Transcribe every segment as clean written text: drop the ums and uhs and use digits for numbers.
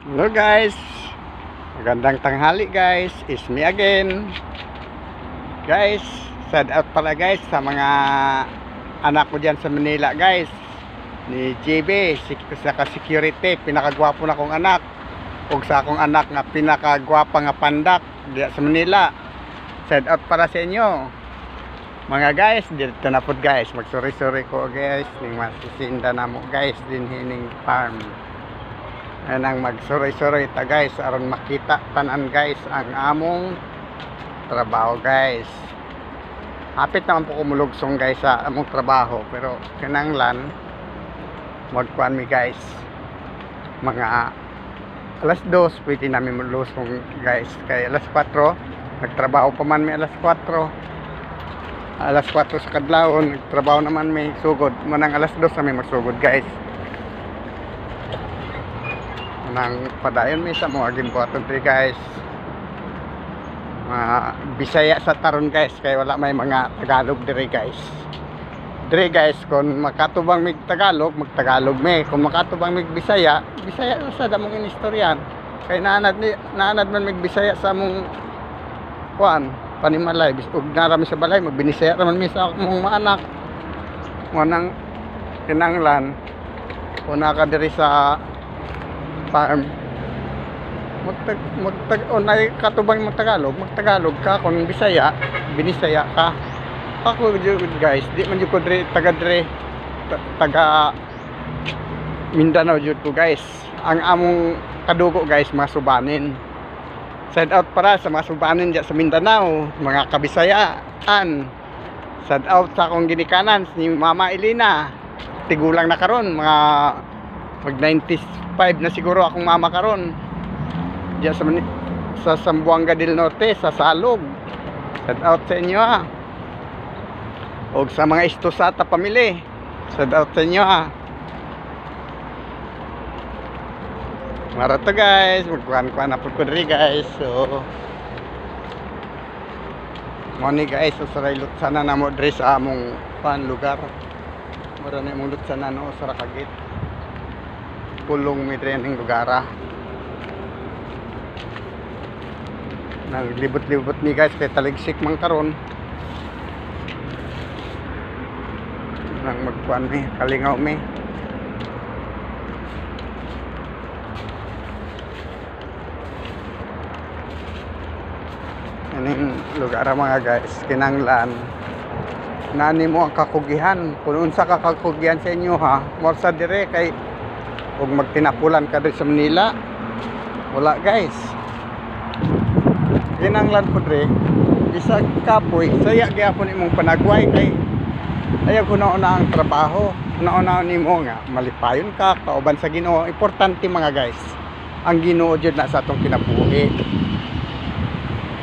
Hello guys, magandang tanghali guys, it's me again guys. Shout out pala guys sa mga anak ko dyan sa Manila guys, ni JB, sa security, pinakagwapo na kong anak, ug sa akong anak nga pinakagwapa nga pandak diya sa Manila. Shout out para sa inyo mga guys. Dito na po guys, magsuri-suri ko guys ning masisinda na mo guys din hining farm. Ayan ang magsuroy-suroy ta guys aron makita tanan guys ang among trabaho guys. Hapit naman po kumulugsong guys sa among trabaho, pero kinanglan magkuan mi guys mga alas 2 pwede namin malusong guys, kay alas 4 nagtrabaho pa man mi alas 4 sa kadlawon, nagtrabaho naman may sugod manang alas 2 na may magsugod guys. Nang padayon mi sa mga gimbuhaton diri guys, Bisaya sa taron guys, kay wala may mga Tagalog diri guys. Diri guys kung makatubang mig Tagalog, magtagalog mi, kung makatubang mig Bisaya, Bisaya sa damong inistoryan. Kay naanad man mig Bisaya sa among kuan panimalay, ug narami sa balay magbinisaya raman mi sa akong mga anak. Mo nang kinanglan una ka diri sa farm, unay katubang magtagalog ka, kung Bisaya binisaya ka. Ako guys di man jud ko dre taga Mindanao jud ko guys. Ang among kadugo guys mga Subanin. Shout out para sa mga Subanin dyan sa Mindanao, mga Kabisayaan. Shout out sa akong ginikanan ni Mama Elena, tigulang na karon, mga mag 95 na siguro akong mama karon diyan sa Zamboanga del Norte, sa Salog. Shout out sa inyo ha. Og sa mga Estosata pamilya, shout out sa inyo ha. Marato guys, magkuhan-kuhan na po ko diri guys. So money guys, usaray lutsana na mo diri sa among lugar. Mara na imong lutsana no sa Rakagit, pulong midre ning lugara. Naglibot-libot ni guys kay taligsik man karon. Nang magkuan mi, kalingaw mi. Aning lugara mga guys, kinanglan nani mo ang kakugihan, kung unsa ka kakugihan sa inyo ha, morsa dire kay ug magtinapulan ka diri sa Manila, wala guys. Kinanglan po dre isa kapoy saya gyapon imong panagway, kay ayaw ko na ang trabaho, una nimo nga malipayon ka kauban sa Ginoo. Importante mga guys ang Ginoo jud na sa atong kinabuhi.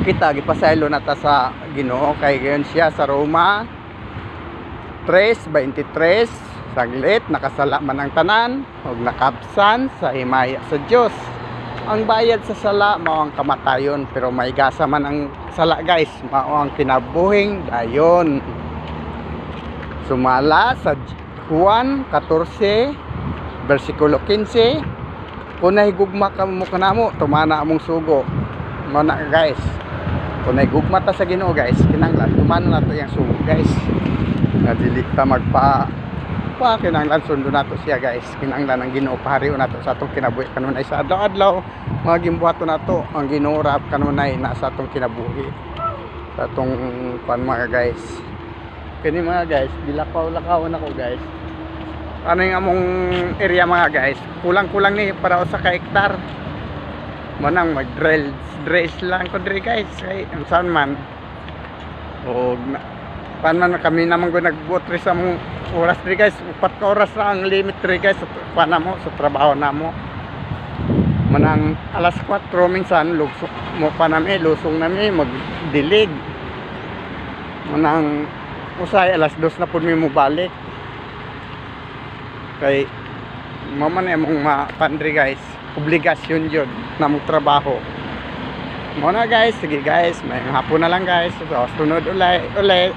Kita gipasaylo na ta sa Ginoo, kay gayon siya sa Roma 3:23, saglit nakasala man ang tanan ug nakabsan sa himaya sa Dios. Ang bayad sa sala mao ang kamatayon, pero may gasa man ang sala guys, mao ang kinabuhing dayon. Sumala sa Juan 14 versikulo 15, kung nahigugma ka mo kanamo tumana among sugo. Mao na guys, kung nahigugma ta sa Ginoo guys, kinanglan tumana nato yang sugo guys. Nadilikta kinanglan sundo nato siya guys. Kinanglan ang Ginoo paharion nato sa atong kinabuhi kanunay sa adlaw-adlaw. Mga gimbuhaton nato ang Ginoo ra kanunay na sa atong kinabuhi, sa atong mga guys. Kani mga guys, dilakaw-lakaw na ko guys. Ano yung among area mga guys, kulang-kulang ni para sa ka hektar. Manang mag-drills lang ko diri guys, kay saan man o pan man kami naman ko nagbuot sa mong oras diri guys. 4 ka oras ra ang limit diri guys sa panamo sa trabaho namo. Manang alas 4 minsan lusong mo pa nami, lusong nami magdilig. Manang usay alas 2 na pud mi mo balik, kay maman among mapandri guys, obligasyon jud na mong trabaho. Mo na guys, sige guys, may hapon na lang guys. So sunod ulit